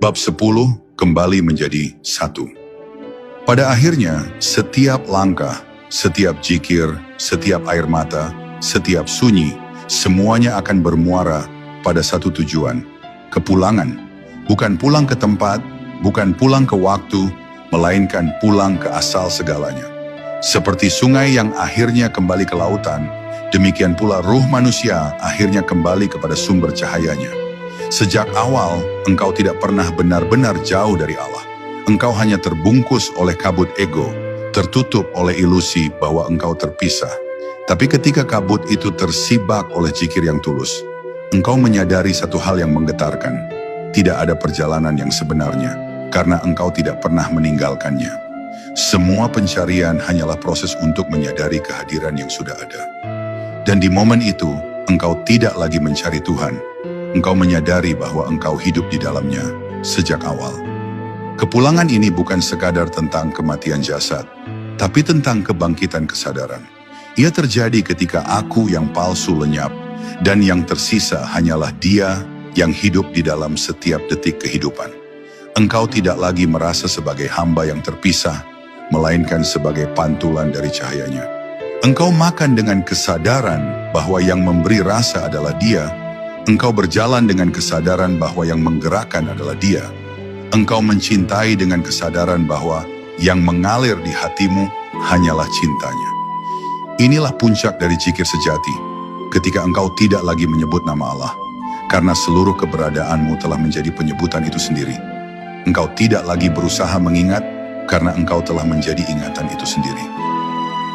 Bab 10 kembali menjadi satu. Pada akhirnya, setiap langkah, setiap jikir, setiap air mata, setiap sunyi, semuanya akan bermuara pada satu tujuan, kepulangan. Bukan pulang ke tempat, bukan pulang ke waktu, melainkan pulang ke asal segalanya. Seperti sungai yang akhirnya kembali ke lautan, demikian pula ruh manusia akhirnya kembali kepada sumber cahayanya. Sejak awal, engkau tidak pernah benar-benar jauh dari Allah. Engkau hanya terbungkus oleh kabut ego, tertutup oleh ilusi bahwa engkau terpisah. Tapi ketika kabut itu tersibak oleh zikir yang tulus, engkau menyadari satu hal yang menggetarkan. Tidak ada perjalanan yang sebenarnya, karena engkau tidak pernah meninggalkannya. Semua pencarian hanyalah proses untuk menyadari kehadiran yang sudah ada. Dan di momen itu, engkau tidak lagi mencari Tuhan. Engkau menyadari bahwa engkau hidup di dalamnya sejak awal. Kepulangan ini bukan sekadar tentang kematian jasad, tapi tentang kebangkitan kesadaran. Ia terjadi ketika aku yang palsu lenyap, dan yang tersisa hanyalah Dia yang hidup di dalam setiap detik kehidupan. Engkau tidak lagi merasa sebagai hamba yang terpisah, melainkan sebagai pantulan dari cahayanya. Engkau makan dengan kesadaran bahwa yang memberi rasa adalah Dia. Engkau berjalan dengan kesadaran bahwa yang menggerakkan adalah Dia. Engkau mencintai dengan kesadaran bahwa yang mengalir di hatimu hanyalah cintanya. Inilah puncak dari zikir sejati, ketika engkau tidak lagi menyebut nama Allah, karena seluruh keberadaanmu telah menjadi penyebutan itu sendiri. Engkau tidak lagi berusaha mengingat, karena engkau telah menjadi ingatan itu sendiri.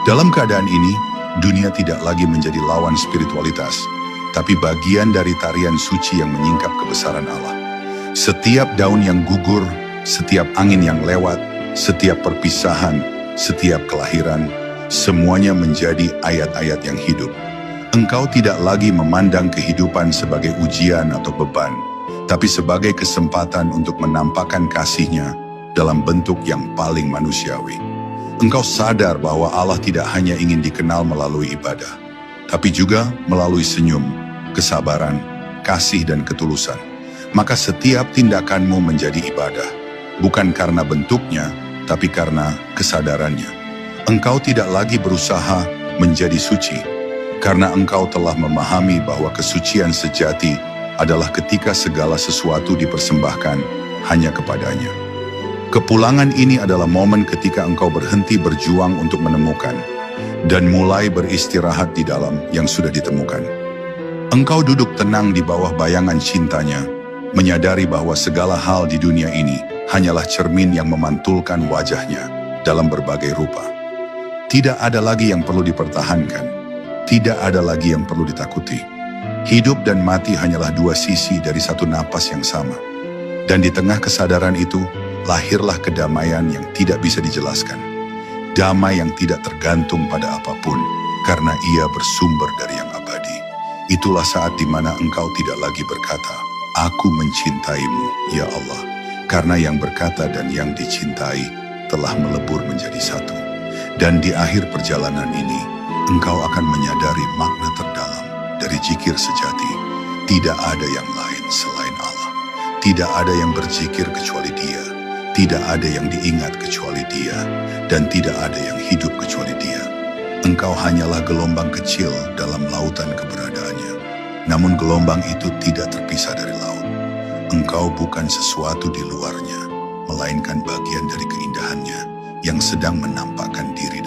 Dalam keadaan ini, dunia tidak lagi menjadi lawan spiritualitas, tapi bagian dari tarian suci yang menyingkap kebesaran Allah. Setiap daun yang gugur, setiap angin yang lewat, setiap perpisahan, setiap kelahiran, semuanya menjadi ayat-ayat yang hidup. Engkau tidak lagi memandang kehidupan sebagai ujian atau beban, tapi sebagai kesempatan untuk menampakkan kasih-Nya dalam bentuk yang paling manusiawi. Engkau sadar bahwa Allah tidak hanya ingin dikenal melalui ibadah, tapi juga melalui senyum, kesabaran, kasih dan ketulusan. Maka setiap tindakanmu menjadi ibadah, bukan karena bentuknya, tapi karena kesadarannya. Engkau tidak lagi berusaha menjadi suci, karena engkau telah memahami bahwa kesucian sejati adalah ketika segala sesuatu dipersembahkan hanya kepadanya. Kepulangan ini adalah momen ketika engkau berhenti berjuang untuk menemukan, dan mulai beristirahat di dalam yang sudah ditemukan. Engkau duduk tenang di bawah bayangan cintanya, menyadari bahwa segala hal di dunia ini hanyalah cermin yang memantulkan wajahnya dalam berbagai rupa. Tidak ada lagi yang perlu dipertahankan, tidak ada lagi yang perlu ditakuti. Hidup dan mati hanyalah dua sisi dari satu napas yang sama. Dan di tengah kesadaran itu, lahirlah kedamaian yang tidak bisa dijelaskan. Damai yang tidak tergantung pada apapun, karena ia bersumber dari yang abadi. Itulah saat di mana engkau tidak lagi berkata, "Aku mencintaimu, ya Allah," karena yang berkata dan yang dicintai telah melebur menjadi satu. Dan di akhir perjalanan ini, engkau akan menyadari makna terdalam dari zikir sejati. Tidak ada yang lain selain Allah. Tidak ada yang berzikir kecuali Dia. Tidak ada yang diingat kecuali Dia. Dan tidak ada yang hidup kecuali Dia. Engkau hanyalah gelombang kecil dalam lautan keberadaannya. Namun gelombang itu tidak terpisah dari laut. Engkau bukan sesuatu di luarnya, melainkan bagian dari keindahannya yang sedang menampakkan diri